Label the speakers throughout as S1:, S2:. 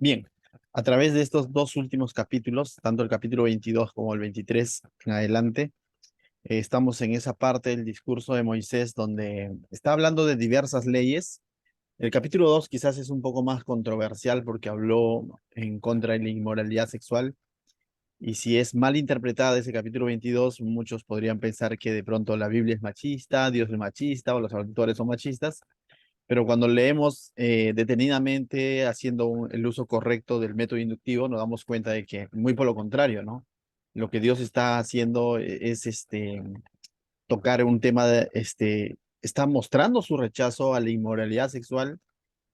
S1: Bien, a través de estos dos últimos capítulos, tanto el capítulo 22 como el 23 en adelante, estamos en esa parte del discurso de Moisés donde está hablando de diversas leyes. El capítulo 2 quizás es un poco más controversial porque habló en contra de la inmoralidad sexual. Y si es mal interpretada ese capítulo 22, muchos podrían pensar que de pronto la Biblia es machista, Dios es machista o los autores son machistas. Pero cuando leemos detenidamente, haciendo el uso correcto del método inductivo, nos damos cuenta de que muy por lo contrario, ¿no? Lo que Dios está haciendo es tocar un tema, está mostrando su rechazo a la inmoralidad sexual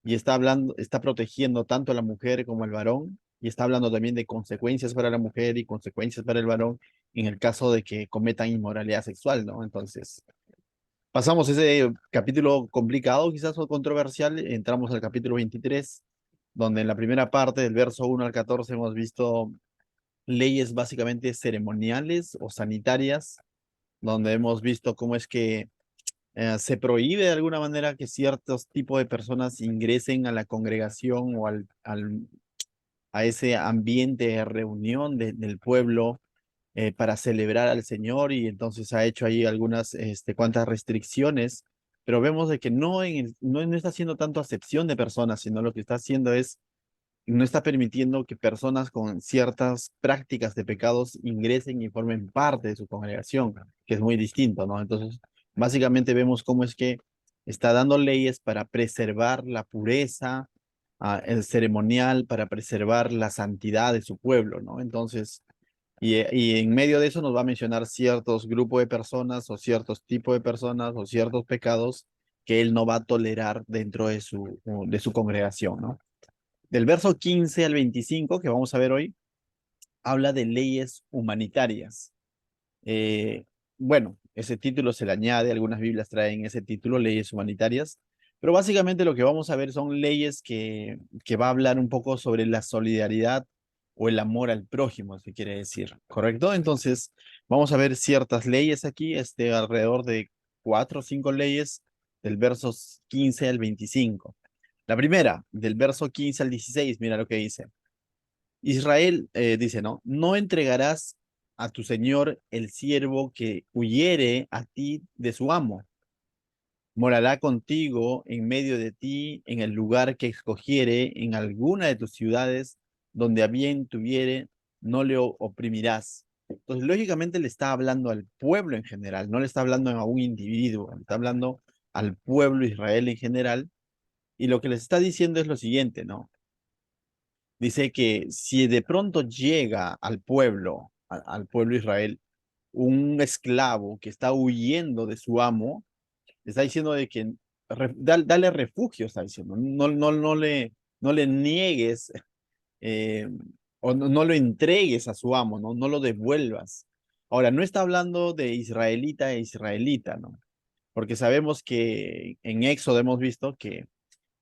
S1: y está hablando, está protegiendo tanto a la mujer como al varón y está hablando también de consecuencias para la mujer y consecuencias para el varón en el caso de que cometan inmoralidad sexual, ¿no? Entonces, pasamos ese capítulo complicado, quizás o controversial, entramos al capítulo 23, donde en la primera parte, del verso 1 al 14, hemos visto leyes básicamente ceremoniales o sanitarias, donde hemos visto cómo es que se prohíbe de alguna manera que ciertos tipos de personas ingresen a la congregación o a ese ambiente de reunión del pueblo para celebrar al Señor y entonces ha hecho ahí algunas cuantas restricciones, pero vemos de que no está haciendo tanto acepción de personas, sino lo que está haciendo es, no está permitiendo que personas con ciertas prácticas de pecados ingresen y formen parte de su congregación, que es muy distinto, ¿no? Entonces, básicamente vemos cómo es que está dando leyes para preservar la pureza, el ceremonial, para preservar la santidad de su pueblo, ¿no? Entonces, y en medio de eso nos va a mencionar ciertos grupos de personas o ciertos tipos de personas o ciertos pecados que él no va a tolerar dentro de su congregación, ¿no? Del verso 15 al 25 que vamos a ver hoy, habla de leyes humanitarias. Eh, bueno, ese título se le añade, algunas Biblias traen ese título, leyes humanitarias, pero básicamente lo que vamos a ver son leyes que va a hablar un poco sobre la solidaridad o el amor al prójimo, si quiere decir, ¿correcto? Entonces, vamos a ver ciertas leyes aquí, alrededor de cuatro o cinco leyes del versos 15 al 25. La primera, del verso 15 al 16, mira lo que dice. Israel dice, ¿no? No entregarás a tu señor el siervo que huyere a ti de su amo. Morará contigo en medio de ti, en el lugar que escogiere, en alguna de tus ciudades, donde a bien tuviere, no le oprimirás. Entonces, lógicamente le está hablando al pueblo en general, no le está hablando a un individuo, le está hablando al pueblo Israel en general. Y lo que les está diciendo es lo siguiente, ¿no? Dice que si de pronto llega al pueblo, al pueblo Israel, un esclavo que está huyendo de su amo, está diciendo de que dale refugio, está diciendo, no le niegues eh, o no lo entregues a su amo, ¿no? No lo devuelvas. Ahora, no está hablando de israelita e israelita, ¿no? Porque sabemos que en Éxodo hemos visto que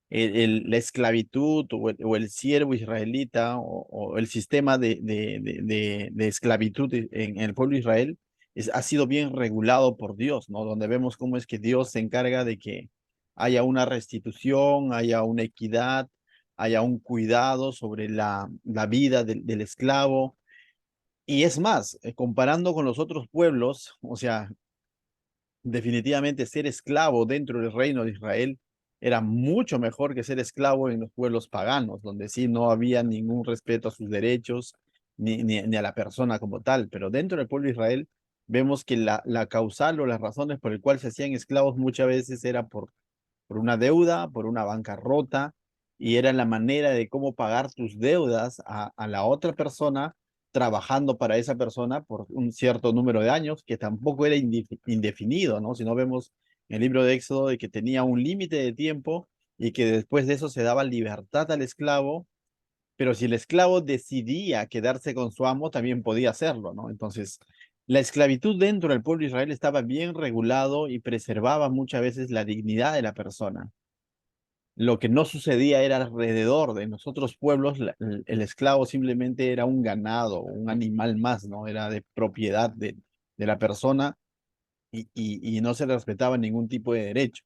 S1: la esclavitud o el siervo israelita o el sistema de esclavitud en el pueblo de Israel ha sido bien regulado por Dios, ¿no? Donde vemos cómo es que Dios se encarga de que haya una restitución, haya una equidad, haya un cuidado sobre la vida del esclavo. Y es más, comparando con los otros pueblos, o sea, definitivamente ser esclavo dentro del reino de Israel era mucho mejor que ser esclavo en los pueblos paganos, donde sí no había ningún respeto a sus derechos ni a la persona como tal. Pero dentro del pueblo de Israel vemos que la causal o las razones por el cual se hacían esclavos muchas veces era por una deuda, por una bancarrota, y era la manera de cómo pagar tus deudas a la otra persona trabajando para esa persona por un cierto número de años, que tampoco era indefinido, ¿no? Si no vemos en el libro de Éxodo de que tenía un límite de tiempo y que después de eso se daba libertad al esclavo, pero si el esclavo decidía quedarse con su amo, también podía hacerlo, ¿no? Entonces, la esclavitud dentro del pueblo de Israel estaba bien regulado y preservaba muchas veces la dignidad de la persona. Lo que no sucedía era alrededor de nosotros pueblos, el esclavo simplemente era un ganado, un animal más, ¿no? Era de propiedad de la persona y no se le respetaba ningún tipo de derecho.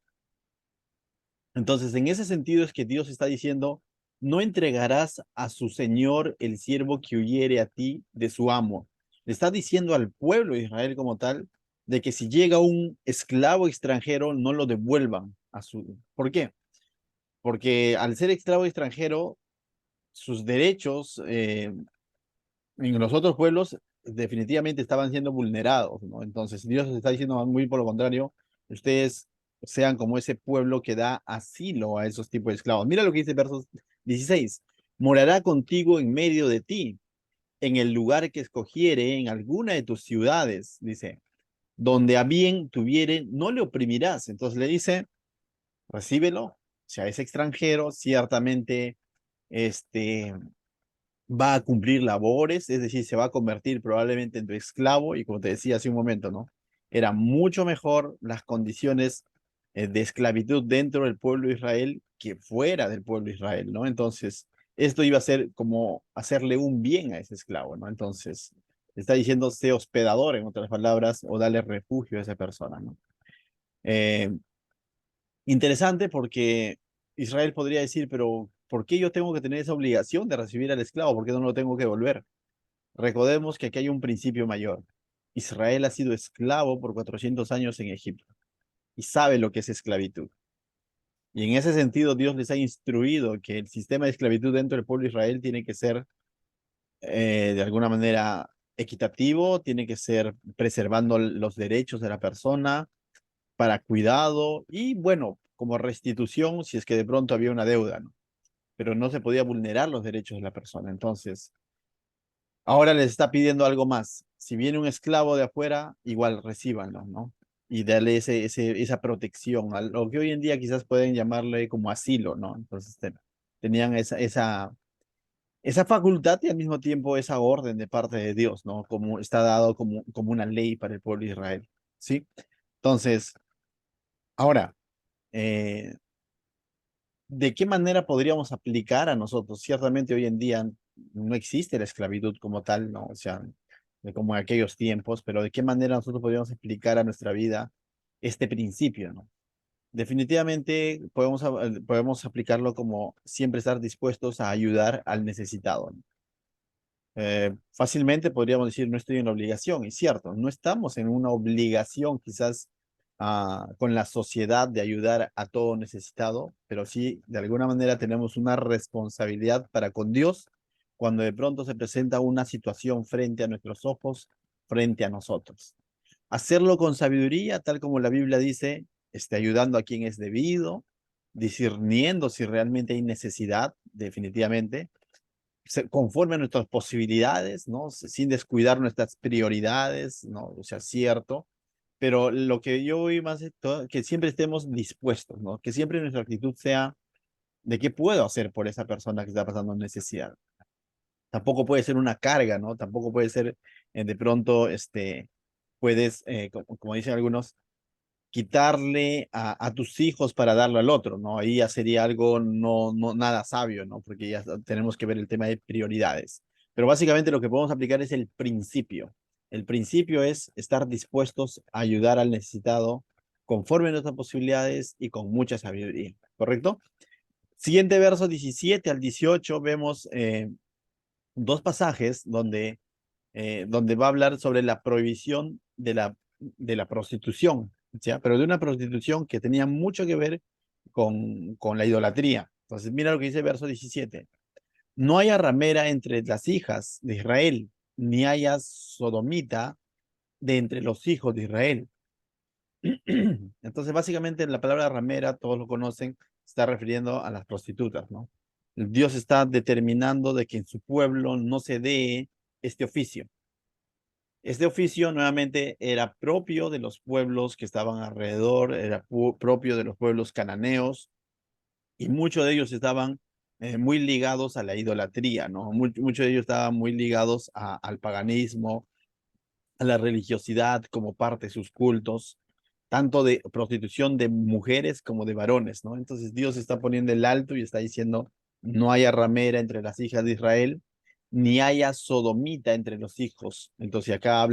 S1: Entonces, en ese sentido es que Dios está diciendo, no entregarás a su señor el siervo que huyere a ti de su amo. Le está diciendo al pueblo de Israel como tal, de que si llega un esclavo extranjero, no lo devuelvan a su... ¿Por qué? Porque al ser esclavo extranjero, sus derechos en los otros pueblos definitivamente estaban siendo vulnerados, ¿no? Entonces Dios les está diciendo muy por lo contrario, ustedes sean como ese pueblo que da asilo a esos tipos de esclavos. Mira lo que dice versos 16. Morará contigo en medio de ti, en el lugar que escogiere, en alguna de tus ciudades, dice, donde a bien tuviere, no le oprimirás. Entonces le dice, recíbelo, o sea, es extranjero, ciertamente, este, va a cumplir labores, es decir, se va a convertir probablemente en tu esclavo y como te decía hace un momento, ¿no? Era mucho mejor las condiciones de esclavitud dentro del pueblo de Israel que fuera del pueblo de Israel, ¿no? Entonces, esto iba a ser como hacerle un bien a ese esclavo, ¿no? Entonces, está diciendo, sé hospedador, en otras palabras, o dale refugio a esa persona, ¿no? Eh, Interesante porque Israel podría decir, pero ¿por qué yo tengo que tener esa obligación de recibir al esclavo? ¿Por qué no lo tengo que devolver? Recordemos que aquí hay un principio mayor. Israel ha sido esclavo por 400 años en Egipto y sabe lo que es esclavitud. Y en ese sentido, Dios les ha instruido que el sistema de esclavitud dentro del pueblo de Israel tiene que ser de alguna manera equitativo, tiene que ser preservando los derechos de la persona para cuidado y, bueno, como restitución si es que de pronto había una deuda, ¿no? Pero no se podía vulnerar los derechos de la persona. Entonces, ahora les está pidiendo algo más. Si viene un esclavo de afuera, igual recíbanlo, ¿no? Y darle esa protección, a lo que hoy en día quizás pueden llamarle como asilo, ¿no? Entonces tenían esa facultad y al mismo tiempo esa orden de parte de Dios, ¿no? Como está dado como una ley para el pueblo de Israel, ¿sí? Entonces, ahora, eh, ¿de qué manera podríamos aplicar a nosotros? Ciertamente hoy en día no existe la esclavitud como tal, ¿no? O sea, como en aquellos tiempos, pero ¿de qué manera nosotros podríamos aplicar a nuestra vida este principio, ¿no? Definitivamente podemos aplicarlo como siempre estar dispuestos a ayudar al necesitado, ¿no? Fácilmente podríamos decir, no estoy en la obligación, y cierto, no estamos en una obligación quizás con la sociedad de ayudar a todo necesitado, pero sí, de alguna manera tenemos una responsabilidad para con Dios cuando de pronto se presenta una situación frente a nuestros ojos, frente a nosotros. Hacerlo con sabiduría, tal como la Biblia dice, ayudando a quien es debido, discerniendo si realmente hay necesidad, definitivamente conforme a nuestras posibilidades, ¿no? Sin descuidar nuestras prioridades, ¿no? O sea, cierto. Pero lo que yo voy más es que siempre estemos dispuestos, ¿no? Que siempre nuestra actitud sea de qué puedo hacer por esa persona que está pasando necesidad. Tampoco puede ser una carga, ¿no? Tampoco puede ser de pronto, puedes, como dicen algunos, quitarle a tus hijos para darlo al otro, ¿no? Ahí ya sería algo no nada sabio, ¿no? Porque ya tenemos que ver el tema de prioridades. Pero básicamente lo que podemos aplicar es el principio. El principio es estar dispuestos a ayudar al necesitado conforme a nuestras posibilidades y con mucha sabiduría, ¿correcto? Siguiente verso 17 al 18 vemos dos pasajes donde va a hablar sobre la prohibición de la prostitución, ¿ya? Pero de una prostitución que tenía mucho que ver con la idolatría. Entonces, mira lo que dice el verso 17. No haya ramera entre las hijas de Israel, ni haya sodomita de entre los hijos de Israel. Entonces, básicamente, la palabra ramera, todos lo conocen, se está refiriendo a las prostitutas, ¿no? Dios está determinando de que en su pueblo no se dé este oficio. Este oficio nuevamente era propio de los pueblos que estaban alrededor, era propio de los pueblos cananeos y muchos de ellos estaban muy ligados a la idolatría, ¿no? Muchos de ellos estaban muy ligados al paganismo, a la religiosidad como parte de sus cultos, tanto de prostitución de mujeres como de varones, ¿no? Entonces Dios está poniendo el alto y está diciendo, no haya ramera entre las hijas de Israel, ni haya sodomita entre los hijos. Entonces acá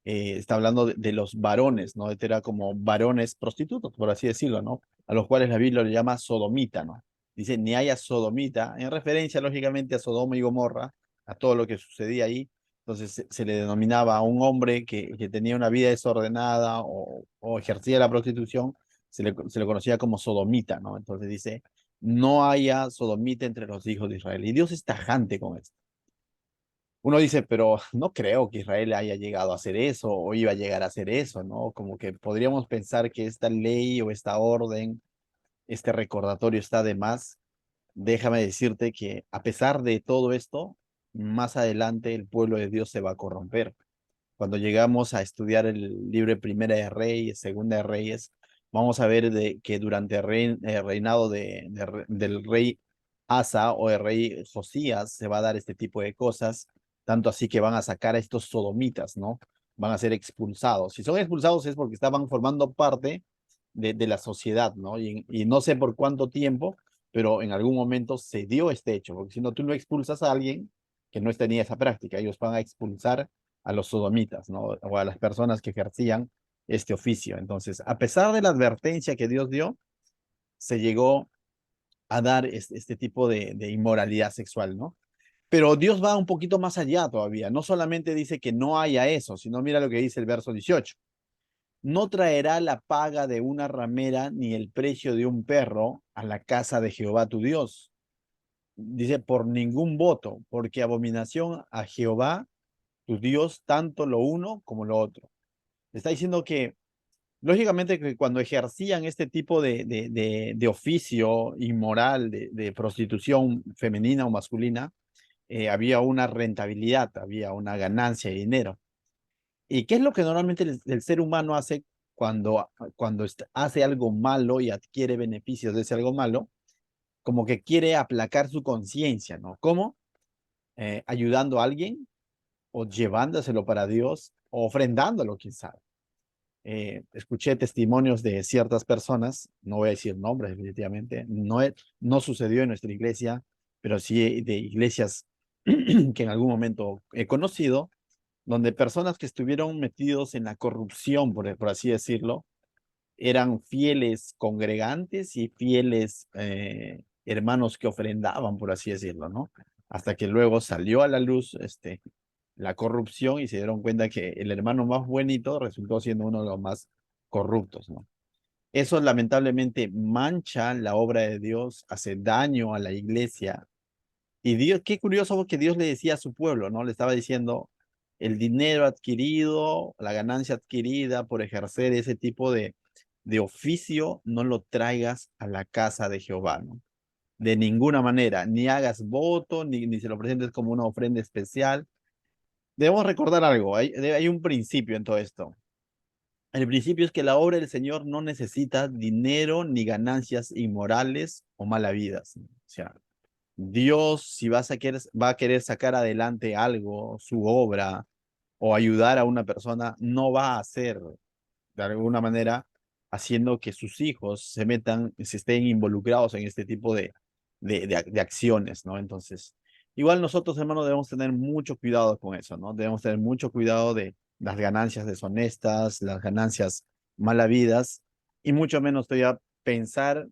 S1: está hablando de los varones, ¿no? Este era como varones prostitutos, por así decirlo, ¿no? A los cuales la Biblia le llama sodomita, ¿no? dice, ni haya sodomita, en referencia lógicamente a Sodoma y Gomorra, a todo lo que sucedía ahí. Entonces se le denominaba a un hombre que tenía una vida desordenada o ejercía la prostitución, se le conocía como sodomita, ¿no? Entonces dice, no haya sodomita entre los hijos de Israel. Y Dios es tajante con esto. Uno dice, pero no creo que Israel haya llegado a hacer eso o iba a llegar a hacer eso, ¿no? Como que podríamos pensar que esta ley o esta orden, este recordatorio está de más. Déjame decirte que a pesar de todo esto, más adelante el pueblo de Dios se va a corromper. Cuando llegamos a estudiar el libro de Primera de Reyes, Segunda de Reyes, vamos a ver que durante el reinado del rey Asa o el rey Josías se va a dar este tipo de cosas, tanto así que van a sacar a estos sodomitas, ¿no? Van a ser expulsados. Si son expulsados es porque estaban formando parte de la sociedad, ¿no? Y no sé por cuánto tiempo, pero en algún momento se dio este hecho, porque si no, tú no expulsas a alguien que no tenía esa práctica, ellos van a expulsar a los sodomitas, ¿no? O a las personas que ejercían este oficio. Entonces, a pesar de la advertencia que Dios dio, se llegó a dar este tipo de inmoralidad sexual, ¿no? Pero Dios va un poquito más allá todavía. No solamente dice que no haya eso, sino mira lo que dice el verso 18. No traerá la paga de una ramera ni el precio de un perro a la casa de Jehová tu Dios. Dice, por ningún voto, porque abominación a Jehová tu Dios tanto lo uno como lo otro. Está diciendo que, lógicamente, que cuando ejercían este tipo de oficio inmoral, de prostitución femenina o masculina, había una rentabilidad, había una ganancia de dinero. ¿Y qué es lo que normalmente el ser humano hace cuando hace algo malo y adquiere beneficios de ese algo malo? Como que quiere aplacar su conciencia, ¿no? ¿Cómo? Ayudando a alguien o llevándoselo para Dios o ofrendándolo, quién sabe. Escuché testimonios de ciertas personas, no voy a decir nombres definitivamente, no sucedió en nuestra iglesia, pero sí de iglesias que en algún momento he conocido, donde personas que estuvieron metidos en la corrupción, por así decirlo, eran fieles congregantes y fieles hermanos que ofrendaban, por así decirlo, ¿no? Hasta que luego salió a la luz la corrupción y se dieron cuenta que el hermano más buenito resultó siendo uno de los más corruptos, ¿no? Eso lamentablemente mancha la obra de Dios, hace daño a la iglesia. Y Dios, qué curioso que Dios le decía a su pueblo, ¿no? Le estaba diciendo, el dinero adquirido, la ganancia adquirida por ejercer ese tipo de oficio, no lo traigas a la casa de Jehová, ¿no? De ninguna manera, ni hagas voto, ni se lo presentes como una ofrenda especial. Debemos recordar algo, hay un principio en todo esto. El principio es que la obra del Señor no necesita dinero ni ganancias inmorales o malavidas, ¿no? O sea, Dios, si va a querer sacar adelante algo, su obra, o ayudar a una persona, no va a hacer de alguna manera haciendo que sus hijos se estén involucrados en este tipo de acciones, ¿no? Entonces, igual nosotros, hermanos, debemos tener mucho cuidado con eso, ¿no? Debemos tener mucho cuidado de las ganancias deshonestas, las ganancias mal habidas, y mucho menos todavía pensar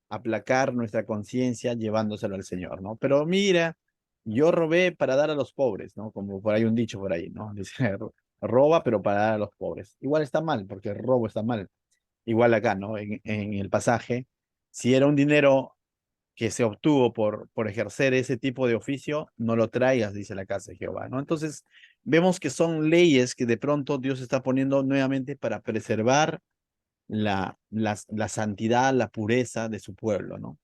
S1: aplacar nuestra conciencia llevándoselo al Señor, ¿no? Pero mira, yo robé para dar a los pobres, ¿no? Como por ahí un dicho por ahí, ¿no? Dice, roba pero para dar a los pobres. Igual está mal, porque el robo está mal. Igual acá, ¿no? En el pasaje, si era un dinero que se obtuvo por ejercer ese tipo de oficio, no lo traigas, dice la casa de Jehová, ¿no? Entonces, vemos que son leyes que de pronto Dios está poniendo nuevamente para preservar la santidad, la pureza de su pueblo, ¿no?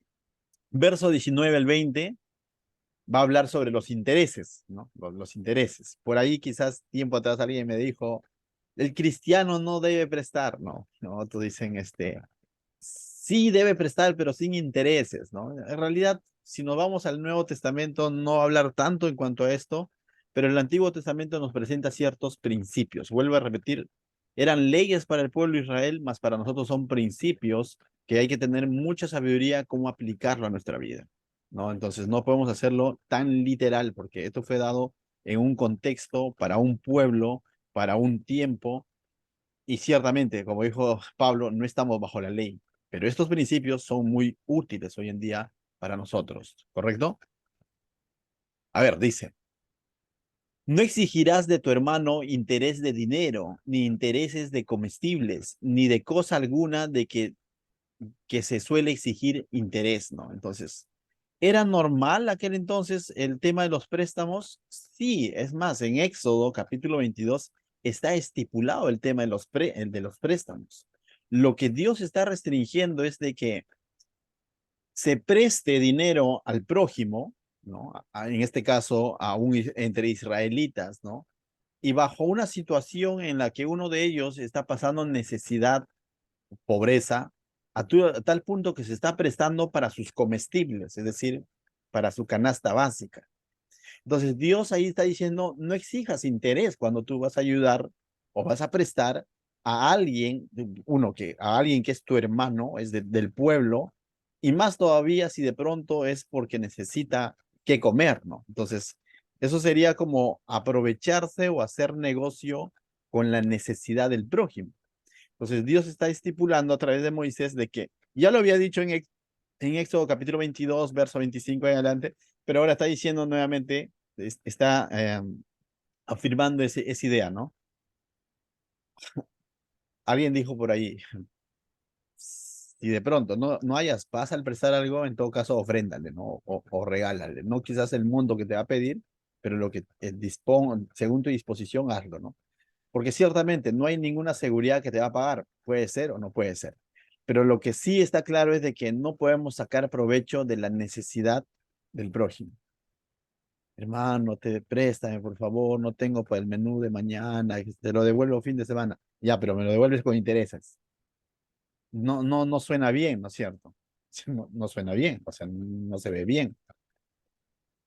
S1: Verso 19 al 20 va a hablar sobre los intereses, ¿no? Los intereses. Por ahí quizás tiempo atrás alguien me dijo, el cristiano no debe prestar, ¿no? No, otros dicen, sí debe prestar, pero sin intereses, ¿no? En realidad, si nos vamos al Nuevo Testamento, no va a hablar tanto en cuanto a esto, pero el Antiguo Testamento nos presenta ciertos principios. Vuelvo a repetir, eran leyes para el pueblo de Israel, mas para nosotros son principios que hay que tener mucha sabiduría cómo aplicarlo a nuestra vida, ¿no? Entonces no podemos hacerlo tan literal, porque esto fue dado en un contexto para un pueblo, para un tiempo, y ciertamente, como dijo Pablo, no estamos bajo la ley, pero estos principios son muy útiles hoy en día para nosotros, ¿correcto? A ver, dice, no exigirás de tu hermano interés de dinero, ni intereses de comestibles, ni de cosa alguna de que se suele exigir interés, ¿no? Entonces, ¿era normal aquel entonces el tema de los préstamos? Sí, es más, en Éxodo capítulo 22 está estipulado el tema de el de los préstamos. Lo que Dios está restringiendo es de que se preste dinero al prójimo, ¿no? En este caso, entre israelitas, ¿no? Y bajo una situación en la que uno de ellos está pasando necesidad, pobreza, a tal punto que se está prestando para sus comestibles, es decir, para su canasta básica. Entonces, Dios ahí está diciendo, no exijas interés cuando tú vas a ayudar o vas a prestar a alguien, a alguien que es tu hermano, es del pueblo, y más todavía si de pronto es porque necesita que comer, ¿no? Entonces, eso sería como aprovecharse o hacer negocio con la necesidad del prójimo. Entonces, Dios está estipulando a través de Moisés de que ya lo había dicho en Éxodo capítulo 22, verso 25 en adelante, pero ahora está diciendo nuevamente, está afirmando esa idea, ¿no? Alguien dijo por ahí, si de pronto no hayas paz al prestar algo, en todo caso ofréndale, ¿no? O regálale, no quizás el mundo que te va a pedir, pero lo que según tu disposición, hazlo, ¿no? Porque ciertamente no hay ninguna seguridad que te va a pagar, puede ser o no puede ser. Pero lo que sí está claro es de que no podemos sacar provecho de la necesidad del prójimo. Hermano, préstame, por favor, no tengo para el menú de mañana, te lo devuelvo fin de semana. Ya, pero me lo devuelves con intereses. No suena bien, ¿no es cierto? No suena bien, o sea, no se ve bien.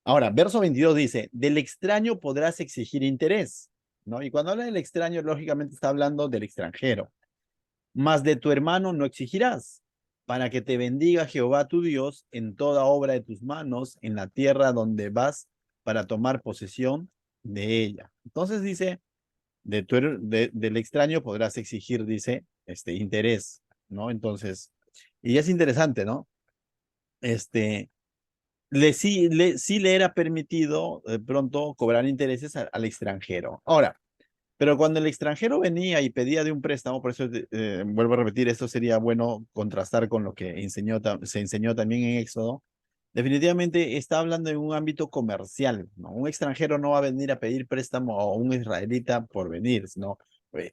S1: Ahora, verso 22 dice, del extraño podrás exigir interés, ¿no? Y cuando habla del extraño, lógicamente está hablando del extranjero. Mas de tu hermano no exigirás, para que te bendiga Jehová tu Dios en toda obra de tus manos, en la tierra donde vas para tomar posesión de ella. Entonces dice, del extraño podrás exigir, dice, interés, ¿no? Entonces, y es interesante, ¿no? Este, sí le era permitido de pronto cobrar intereses al extranjero. Ahora, pero cuando el extranjero venía y pedía de un préstamo, por eso vuelvo a repetir, esto sería bueno contrastar con lo que se enseñó también en Éxodo. Definitivamente está hablando en un ámbito comercial, ¿no? Un extranjero no va a venir a pedir préstamo a un israelita por venir, sino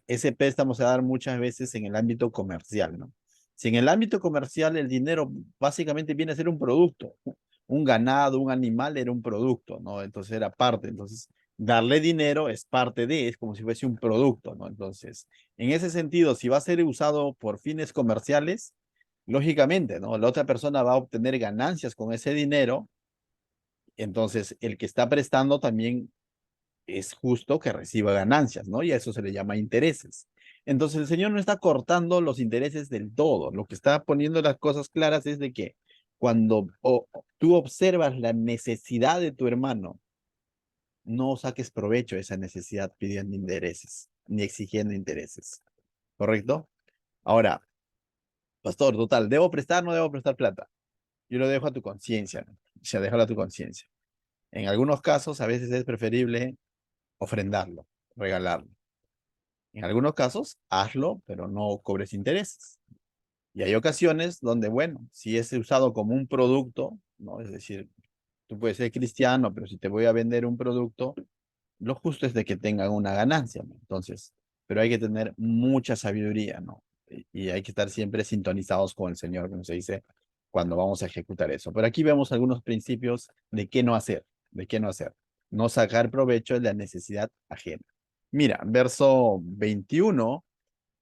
S1: ese préstamo se va a dar muchas veces en el ámbito comercial, ¿no? Si en el ámbito comercial el dinero básicamente viene a ser un producto, un ganado, un animal era un producto, ¿no? Entonces era parte, entonces darle dinero es parte es como si fuese un producto, ¿no? Entonces, en ese sentido, si va a ser usado por fines comerciales, lógicamente, ¿no? La otra persona va a obtener ganancias con ese dinero, entonces el que está prestando también es justo que reciba ganancias, ¿no? Y a eso se le llama intereses. Entonces el Señor no está cortando los intereses del todo, lo que está poniendo las cosas claras es de que cuando tú observas la necesidad de tu hermano, no saques provecho de esa necesidad pidiendo intereses, ni exigiendo intereses. ¿Correcto? Ahora, pastor, total, ¿debo prestar o no debo prestar plata? Yo lo dejo a tu conciencia, ¿no? O sea, déjalo a tu conciencia. En algunos casos, a veces es preferible ofrendarlo, regalarlo. En algunos casos, hazlo, pero no cobres intereses. Y hay ocasiones donde, bueno, si es usado como un producto, ¿no? Es decir, tú puedes ser cristiano, pero si te voy a vender un producto, lo justo es de que tengan una ganancia, ¿no? Entonces, pero hay que tener mucha sabiduría, ¿no? Y hay que estar siempre sintonizados con el Señor, como se dice, cuando vamos a ejecutar eso. Pero aquí vemos algunos principios de qué no hacer, de qué no hacer. No sacar provecho de la necesidad ajena. Mira, verso 21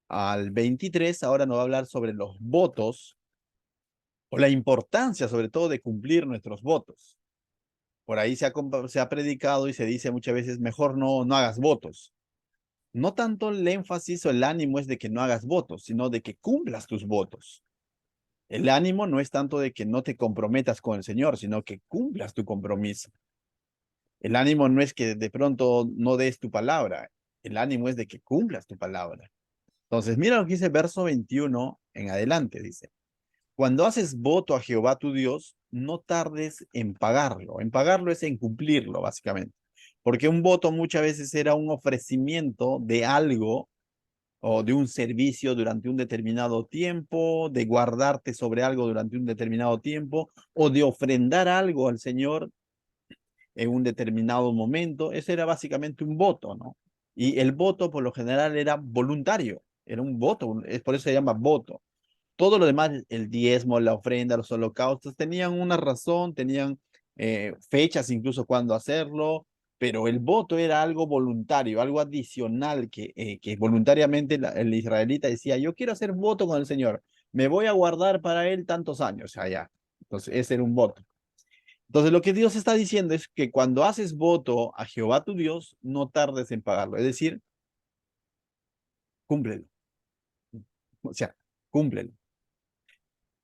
S1: al 23, ahora nos va a hablar sobre los votos o la importancia, sobre todo, de cumplir nuestros votos. Por ahí se ha predicado y se dice muchas veces, mejor no hagas votos. No tanto el énfasis o el ánimo es de que no hagas votos, sino de que cumplas tus votos. El ánimo no es tanto de que no te comprometas con el Señor, sino que cumplas tu compromiso. El ánimo no es que de pronto no des tu palabra, el ánimo es de que cumplas tu palabra. Entonces, mira lo que dice verso 21 en adelante, dice. Cuando haces voto a Jehová tu Dios, no tardes en pagarlo. En pagarlo es en cumplirlo, básicamente. Porque un voto muchas veces era un ofrecimiento de algo o de un servicio durante un determinado tiempo, de guardarte sobre algo durante un determinado tiempo, o de ofrendar algo al Señor en un determinado momento. Ese era básicamente un voto, ¿no? Y el voto por lo general era voluntario, era un voto, es por eso se llama voto. Todo lo demás, el diezmo, la ofrenda, los holocaustos, tenían una razón, tenían fechas incluso cuando hacerlo, pero el voto era algo voluntario, algo adicional que voluntariamente el israelita decía, yo quiero hacer voto con el Señor, me voy a guardar para él tantos años allá. Entonces, ese era un voto. Entonces, lo que Dios está diciendo es que cuando haces voto a Jehová tu Dios, no tardes en pagarlo. Es decir, cúmplelo. O sea, cúmplelo.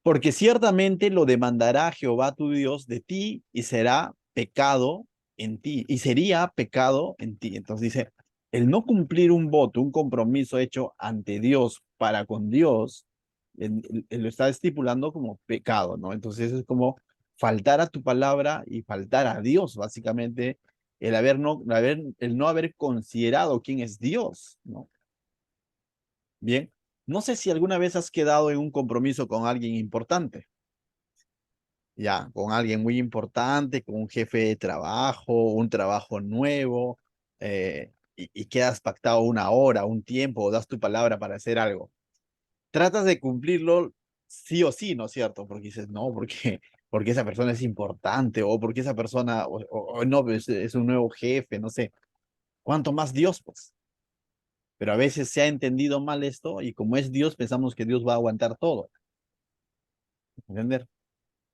S1: Porque ciertamente lo demandará Jehová tu Dios de ti y será pecado en ti, y sería pecado en ti. Entonces dice, el no cumplir un voto, un compromiso hecho ante Dios para con Dios, él lo está estipulando como pecado, ¿no? Entonces es como faltar a tu palabra y faltar a Dios, básicamente, el no haber considerado quién es Dios, ¿no? Bien, no sé si alguna vez has quedado en un compromiso con alguien importante, ya, con alguien muy importante, con un jefe de trabajo, un trabajo nuevo, y quedas pactado una hora, un tiempo, o das tu palabra para hacer algo. Tratas de cumplirlo sí o sí, ¿no es cierto? Porque dices, no, porque esa persona es importante, o porque esa persona, o no, es un nuevo jefe, no sé. ¿Cuánto más Dios, pues? Pero a veces se ha entendido mal esto, y como es Dios, pensamos que Dios va a aguantar todo. ¿Entender?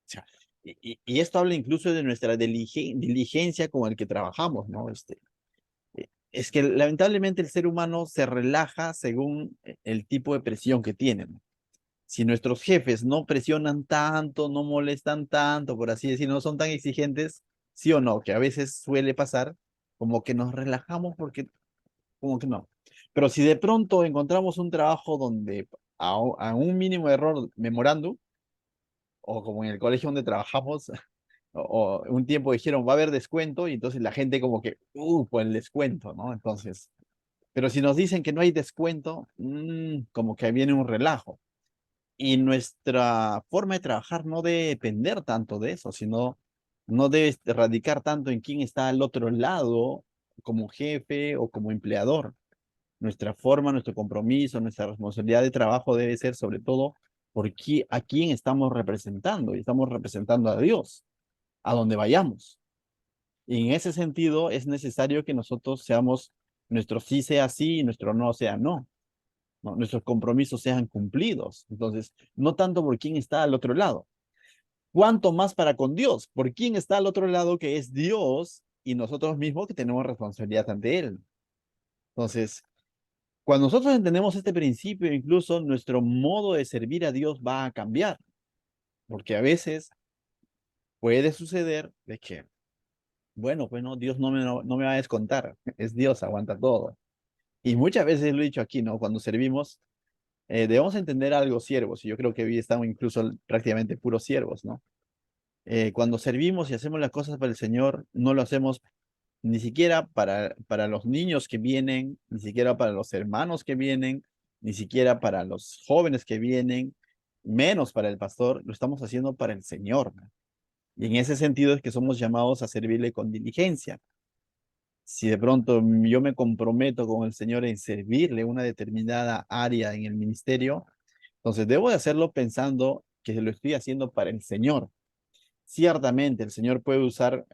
S1: Sea, y esto habla incluso de nuestra diligencia con el que trabajamos, ¿no? Es que lamentablemente el ser humano se relaja según el tipo de presión que tienen. Si nuestros jefes no presionan tanto, no molestan tanto, por así decirlo, no son tan exigentes, sí o no, que a veces suele pasar, como que nos relajamos porque, como que no. Pero si de pronto encontramos un trabajo donde a un mínimo error memorando, o como en el colegio donde trabajamos, o un tiempo dijeron va a haber descuento y entonces la gente como que, pues el descuento, ¿no? Entonces, pero si nos dicen que no hay descuento, como que viene un relajo. Y nuestra forma de trabajar no debe depender tanto de eso, sino no debe radicar tanto en quién está al otro lado, como jefe o como empleador. Nuestra forma, nuestro compromiso, nuestra responsabilidad de trabajo debe ser sobre todo a quién estamos representando, y estamos representando a Dios a donde vayamos. Y en ese sentido es necesario que nosotros seamos, nuestro sí sea sí y nuestro no sea no, ¿no? Nuestros compromisos sean cumplidos. Entonces, no tanto por quién está al otro lado, cuánto más para con Dios, por quién está al otro lado que es Dios y nosotros mismos que tenemos responsabilidad ante Él. Entonces, cuando nosotros entendemos este principio, incluso nuestro modo de servir a Dios va a cambiar, porque a veces puede suceder de que bueno, pues no, Dios no me va a descontar, es Dios, aguanta todo. Y muchas veces lo he dicho aquí, ¿no? Cuando servimos, debemos entender algo siervos, y yo creo que hoy estamos incluso prácticamente puros siervos, ¿no? Cuando servimos y hacemos las cosas para el Señor, no lo hacemos ni siquiera para los niños que vienen, ni siquiera para los hermanos que vienen, ni siquiera para los jóvenes que vienen, menos para el pastor, lo estamos haciendo para el Señor, ¿no? Y en ese sentido es que somos llamados a servirle con diligencia. Si de pronto yo me comprometo con el Señor en servirle una determinada área en el ministerio, entonces debo de hacerlo pensando que lo estoy haciendo para el Señor. Ciertamente el Señor puede usar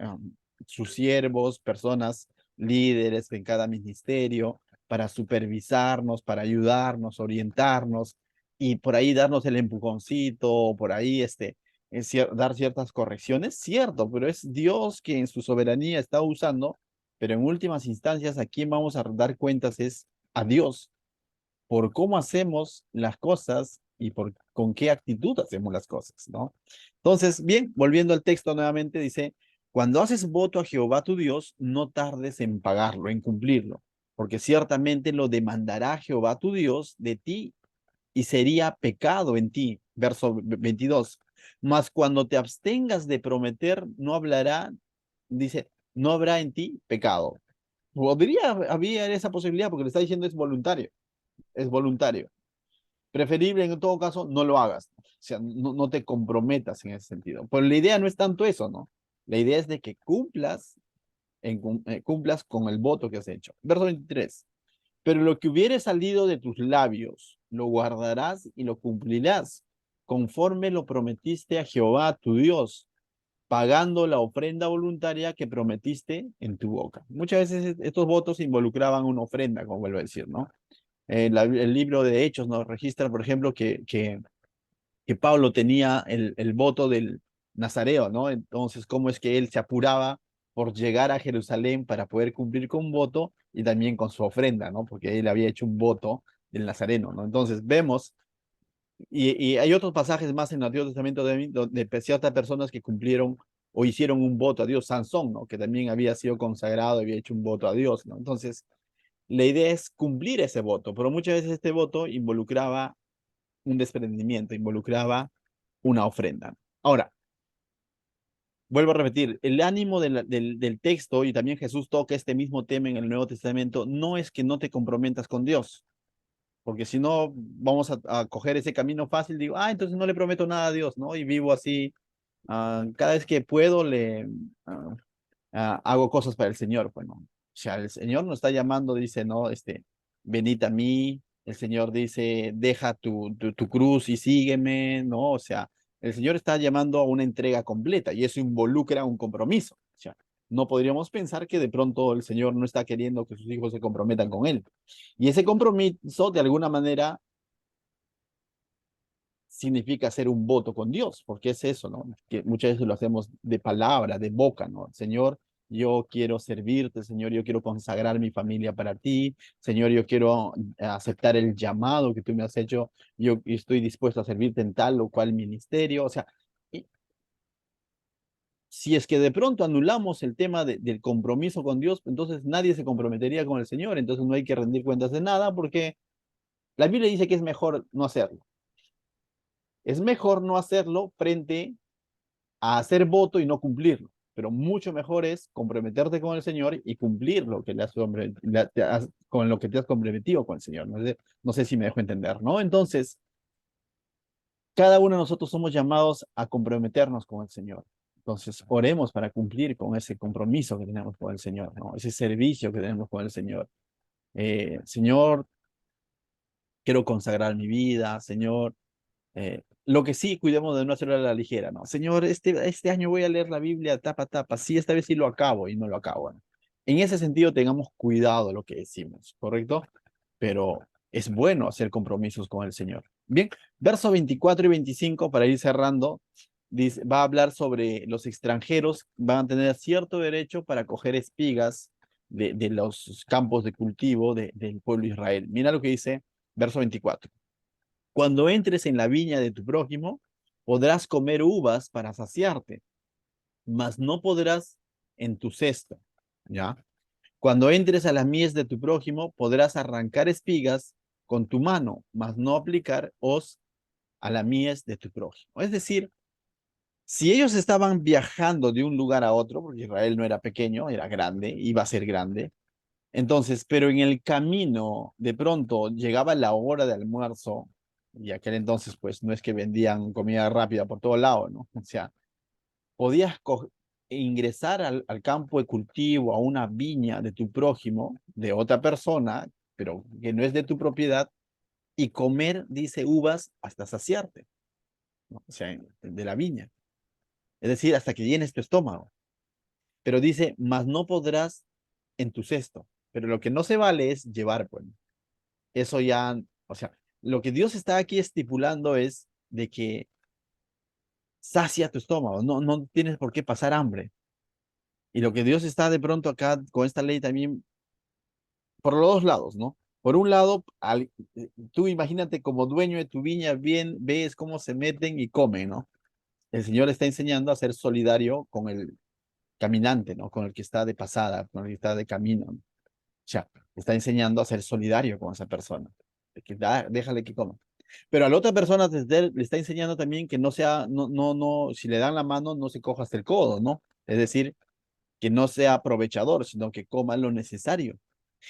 S1: sus siervos, personas, líderes en cada ministerio para supervisarnos, para ayudarnos, orientarnos y por ahí darnos el empujoncito, por ahí dar ciertas correcciones, cierto, pero es Dios que en su soberanía está usando, pero en últimas instancias a quién vamos a dar cuentas es a Dios por cómo hacemos las cosas y con qué actitud hacemos las cosas, ¿no? Entonces, bien, volviendo al texto nuevamente, dice, cuando haces voto a Jehová tu Dios, no tardes en pagarlo, en cumplirlo, porque ciertamente lo demandará Jehová tu Dios de ti y sería pecado en ti. verso 22. Mas cuando te abstengas de prometer, no hablará, dice, no habrá en ti pecado. Podría haber esa posibilidad porque le está diciendo es voluntario, es voluntario. Preferible en todo caso, no lo hagas. O sea, no te comprometas en ese sentido. Pero la idea no es tanto eso, ¿no? La idea es de que cumplas con el voto que has hecho. Verso 23. Pero lo que hubiere salido de tus labios, lo guardarás y lo cumplirás, conforme lo prometiste a Jehová tu Dios, pagando la ofrenda voluntaria que prometiste en tu boca. Muchas veces estos votos involucraban una ofrenda, como vuelvo a decir, ¿no? El libro de Hechos nos registra, por ejemplo, que Pablo tenía el voto del Nazareo, ¿no? Entonces, cómo es que él se apuraba por llegar a Jerusalén para poder cumplir con un voto y también con su ofrenda, ¿no? Porque él había hecho un voto del Nazareno, ¿no? Entonces, vemos, y hay otros pasajes más en el Antiguo Testamento de ciertas personas que cumplieron o hicieron un voto a Dios, Sansón, ¿no? Que también había sido consagrado, había hecho un voto a Dios, ¿no? Entonces, la idea es cumplir ese voto, pero muchas veces este voto involucraba un desprendimiento, involucraba una ofrenda. Ahora, vuelvo a repetir, el ánimo del texto, y también Jesús toca este mismo tema en el Nuevo Testamento, no es que no te comprometas con Dios, porque si no, vamos a coger ese camino fácil, digo, entonces no le prometo nada a Dios, ¿no? Y vivo así, cada vez que puedo ah, hago cosas para el Señor. Bueno, o sea, el Señor nos está llamando, dice, no, venid a mí, el Señor dice, deja tu cruz y sígueme, ¿no? O sea, el Señor está llamando a una entrega completa y eso involucra un compromiso. O sea, no podríamos pensar que de pronto el Señor no está queriendo que sus hijos se comprometan con Él. Y ese compromiso, de alguna manera, significa hacer un voto con Dios, porque es eso, ¿no? Que muchas veces lo hacemos de palabra, de boca, ¿no? Señor, yo quiero servirte, Señor, yo quiero consagrar mi familia para ti, Señor, yo quiero aceptar el llamado que tú me has hecho, yo estoy dispuesto a servirte en tal o cual ministerio, o sea, y si es que de pronto anulamos el tema del compromiso con Dios, entonces nadie se comprometería con el Señor, entonces no hay que rendir cuentas de nada porque la Biblia dice que es mejor no hacerlo. Es mejor no hacerlo frente a hacer voto y no cumplirlo. Pero mucho mejor es comprometerte con el Señor y cumplir lo que con lo que te has comprometido con el Señor. No sé si me dejo entender, ¿no? Entonces, cada uno de nosotros somos llamados a comprometernos con el Señor. Entonces, oremos para cumplir con ese compromiso que tenemos con el Señor, ¿no? Ese servicio que tenemos con el Señor. Señor, quiero consagrar mi vida, Señor. Lo que sí, cuidemos de no hacerlo a la ligera, ¿no? Señor, este año voy a leer la Biblia tapa a tapa. Sí, esta vez sí lo acabo y no lo acabo, ¿no? En ese sentido, tengamos cuidado de lo que decimos, ¿correcto? Pero es bueno hacer compromisos con el Señor. Bien, versos 24 y 25, para ir cerrando, dice, va a hablar sobre los extranjeros, van a tener cierto derecho para coger espigas de los campos de cultivo del pueblo de Israel. Mira lo que dice verso 24. Cuando entres en la viña de tu prójimo, podrás comer uvas para saciarte, mas no podrás en tu cesto, ¿ya? Cuando entres a las mies de tu prójimo, podrás arrancar espigas con tu mano, mas no aplicar hoz a la mies de tu prójimo. Es decir, si ellos estaban viajando de un lugar a otro, porque Israel no era pequeño, era grande, iba a ser grande, entonces, pero en el camino, de pronto llegaba la hora de almuerzo, y aquel entonces, pues no es que vendían comida rápida por todo lado, ¿no? O sea, podías ingresar al campo de cultivo, a una viña de tu prójimo, de otra persona, pero que no es de tu propiedad, y comer, dice, uvas hasta saciarte, ¿no? O sea, de la viña. Es decir, hasta que llenes tu estómago. Pero dice, mas no podrás en tu cesto. Pero lo que no se vale es llevar, pues. Eso ya, o sea, lo que Dios está aquí estipulando es de que sacia tu estómago, no tienes por qué pasar hambre. Y lo que Dios está de pronto acá con esta ley también, por los dos lados, ¿no? Por un lado, tú imagínate como dueño de tu viña, bien ves cómo se meten y comen, ¿no? El Señor está enseñando a ser solidario con el caminante, ¿no? Con el que está de pasada, con el que está de camino, ¿no? O sea, está enseñando a ser solidario con esa persona. De que déjale que coma. Pero a la otra persona le está enseñando también que no sea, si le dan la mano, no se coja hasta el codo, ¿no? Es decir, que no sea aprovechador, sino que coma lo necesario.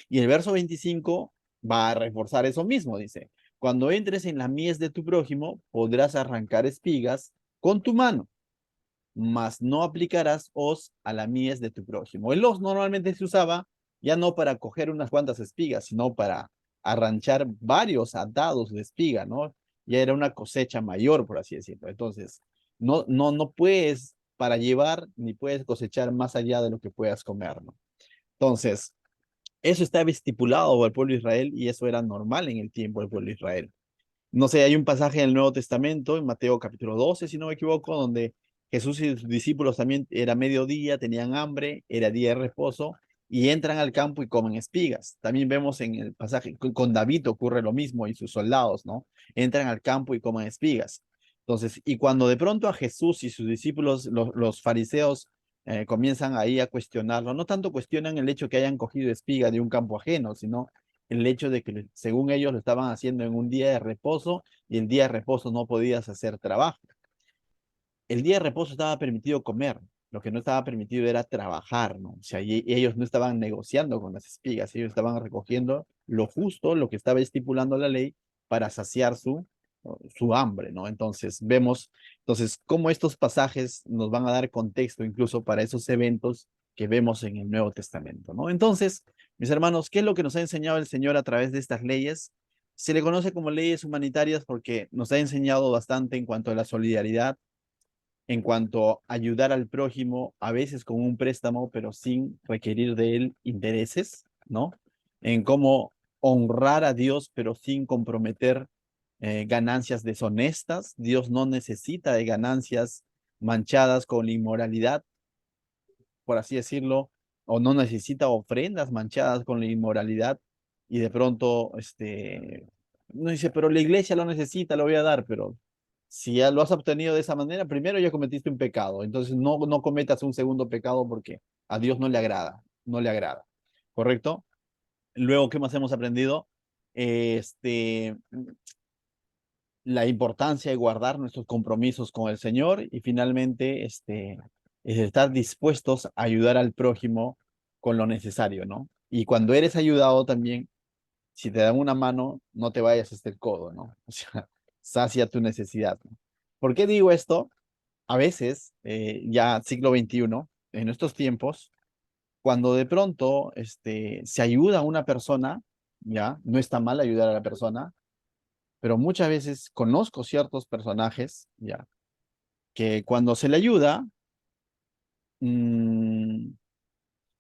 S1: Y el verso 25 va a reforzar eso mismo, dice, cuando entres en la mies de tu prójimo, podrás arrancar espigas con tu mano, mas no aplicarás hoz a la mies de tu prójimo. El hoz normalmente se usaba ya no para coger unas cuantas espigas, sino para arranchar varios atados de espiga, ¿no? Ya era una cosecha mayor, por así decirlo. Entonces, no puedes para llevar ni puedes cosechar más allá de lo que puedas comer, ¿no? Entonces, eso estaba estipulado por el pueblo de Israel y eso era normal en el tiempo del pueblo de Israel. No sé, hay un pasaje en el Nuevo Testamento, en Mateo capítulo 12, si no me equivoco, donde Jesús y sus discípulos también era mediodía, tenían hambre, era día de reposo, y entran al campo y comen espigas. También vemos en el pasaje, con David ocurre lo mismo y sus soldados, ¿no? Entran al campo y comen espigas. Entonces, y cuando de pronto a Jesús y sus discípulos, los fariseos, comienzan ahí a cuestionarlo, no tanto cuestionan el hecho que hayan cogido espiga de un campo ajeno, sino el hecho de que según ellos lo estaban haciendo en un día de reposo y el día de reposo no podías hacer trabajo. El día de reposo estaba permitido comer, lo que no estaba permitido era trabajar, ¿no? O sea, y ellos no estaban negociando con las espigas, ellos estaban recogiendo lo justo, lo que estaba estipulando la ley para saciar su hambre, ¿no? Entonces, vemos, entonces, cómo estos pasajes nos van a dar contexto incluso para esos eventos que vemos en el Nuevo Testamento, ¿no? Entonces, mis hermanos, ¿qué es lo que nos ha enseñado el Señor a través de estas leyes? Se le conoce como leyes humanitarias porque nos ha enseñado bastante en cuanto a la solidaridad, en cuanto a ayudar al prójimo, a veces con un préstamo, pero sin requerir de él intereses, ¿no? En cómo honrar a Dios, pero sin comprometer ganancias deshonestas. Dios no necesita de ganancias manchadas con la inmoralidad, por así decirlo, o no necesita ofrendas manchadas con la inmoralidad y de pronto, no dice, pero la iglesia lo necesita, lo voy a dar, pero si ya lo has obtenido de esa manera, primero ya cometiste un pecado, entonces no cometas un segundo pecado porque a Dios no le agrada, no le agrada, ¿correcto? Luego, ¿qué más hemos aprendido? La importancia de guardar nuestros compromisos con el Señor y finalmente es estar dispuestos a ayudar al prójimo con lo necesario, ¿no? Y cuando eres ayudado también, si te dan una mano, no te vayas hasta el codo, ¿no? O sea, sacia tu necesidad, ¿no? ¿Por qué digo esto? A veces, ya siglo XXI, en nuestros tiempos, cuando de pronto se ayuda a una persona, ya, no está mal ayudar a la persona, pero muchas veces conozco ciertos personajes, ya, que cuando se le ayuda, mm,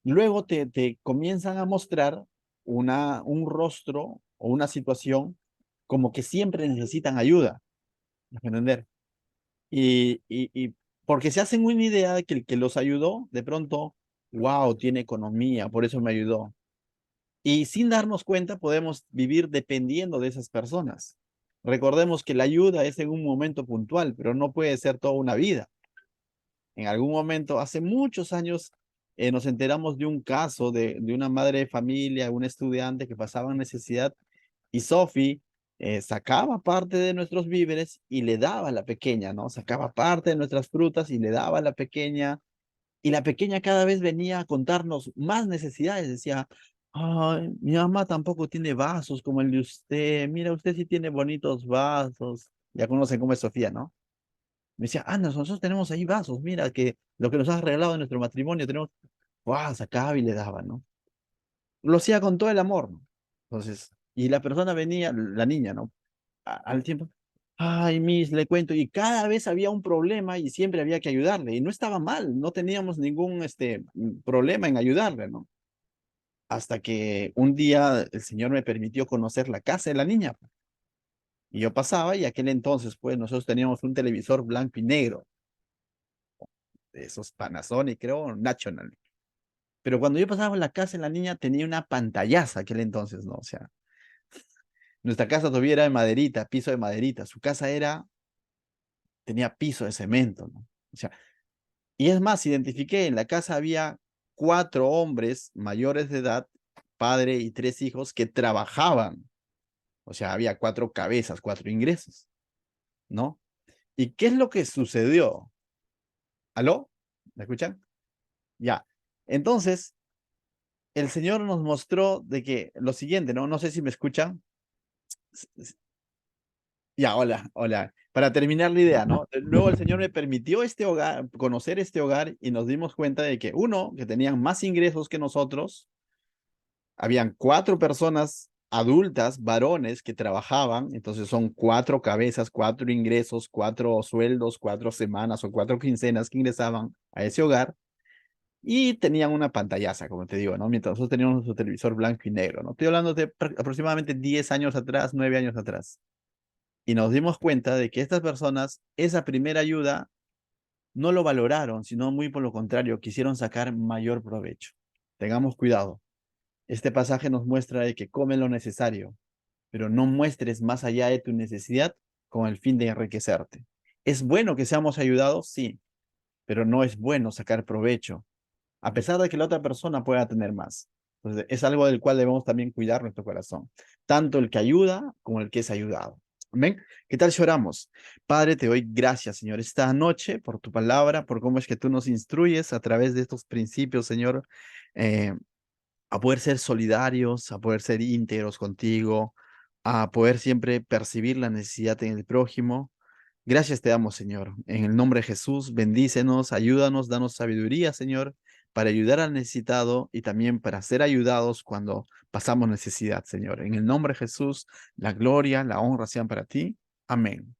S1: luego te comienzan a mostrar un rostro o una situación como que siempre necesitan ayuda, ¿me hago entender? Y porque se hacen una idea de que el que los ayudó, de pronto, wow, tiene economía, por eso me ayudó. Y sin darnos cuenta podemos vivir dependiendo de esas personas. Recordemos que la ayuda es en un momento puntual, pero no puede ser toda una vida. En algún momento, hace muchos años, nos enteramos de un caso de una madre de familia, un estudiante que pasaba necesidad y Sophie sacaba parte de nuestros víveres y le daba a la pequeña, ¿no? Sacaba parte de nuestras frutas y le daba a la pequeña y la pequeña cada vez venía a contarnos más necesidades. Decía, ay, mi mamá tampoco tiene vasos como el de usted. Mira, usted sí tiene bonitos vasos. Ya conocen cómo es Sofía, ¿no? Me decía, ah, nosotros tenemos ahí vasos. Mira, que lo que nos has regalado en nuestro matrimonio tenemos. ¡Guau! Sacaba y le daba, ¿no? Lo hacía con todo el amor, ¿no? Entonces, y la persona venía, la niña, ¿no? Al tiempo. Ay, Miss, le cuento, y cada vez había un problema y siempre había que ayudarle, y no estaba mal, no teníamos ningún problema en ayudarle, ¿no? Hasta que un día el Señor me permitió conocer la casa de la niña, y yo pasaba, y aquel entonces, pues, nosotros teníamos un televisor blanco y negro, de esos Panasonic, creo, National. Pero cuando yo pasaba por la casa de la niña, tenía una pantallaza aquel entonces, ¿no? O sea, nuestra casa todavía era de maderita, piso de maderita, su casa tenía piso de cemento, ¿no? O sea, y es más, identifiqué, en la casa había 4 hombres mayores de edad, padre y 3 hijos, que trabajaban. O sea, había 4 cabezas, 4 ingresos, ¿no? ¿Y qué es lo que sucedió? ¿Aló? ¿Me escuchan? Ya. Entonces, el Señor nos mostró de que lo siguiente, ¿no? No sé si me escuchan. Ya, hola, hola. Para terminar la idea, ¿no? Luego el Señor me permitió este hogar, conocer este hogar y nos dimos cuenta de que uno, que tenían más ingresos que nosotros, habían 4 personas adultas, varones, que trabajaban, entonces son 4 cabezas, 4 ingresos, 4 sueldos, 4 semanas o 4 quincenas que ingresaban a ese hogar y tenían una pantallaza, como te digo, ¿no? Mientras nosotros teníamos nuestro televisor blanco y negro, ¿no? Estoy hablando de aproximadamente 10 años atrás, 9 años atrás. Y nos dimos cuenta de que estas personas, esa primera ayuda, no lo valoraron, sino muy por lo contrario, quisieron sacar mayor provecho. Tengamos cuidado. Este pasaje nos muestra de que come lo necesario, pero no muestres más allá de tu necesidad con el fin de enriquecerte. ¿Es bueno que seamos ayudados? Sí, pero no es bueno sacar provecho, a pesar de que la otra persona pueda tener más. Entonces, es algo del cual debemos también cuidar nuestro corazón, tanto el que ayuda como el que es ayudado. Amén. ¿Qué tal si oramos? Padre, te doy gracias, Señor, esta noche por tu palabra, por cómo es que tú nos instruyes a través de estos principios, Señor, eh, a poder ser solidarios, a poder ser íntegros contigo, a poder siempre percibir la necesidad en el prójimo. Gracias te damos, Señor. En el nombre de Jesús, bendícenos, ayúdanos, danos sabiduría, Señor, para ayudar al necesitado y también para ser ayudados cuando pasamos necesidad, Señor. En el nombre de Jesús, la gloria, la honra sean para ti. Amén.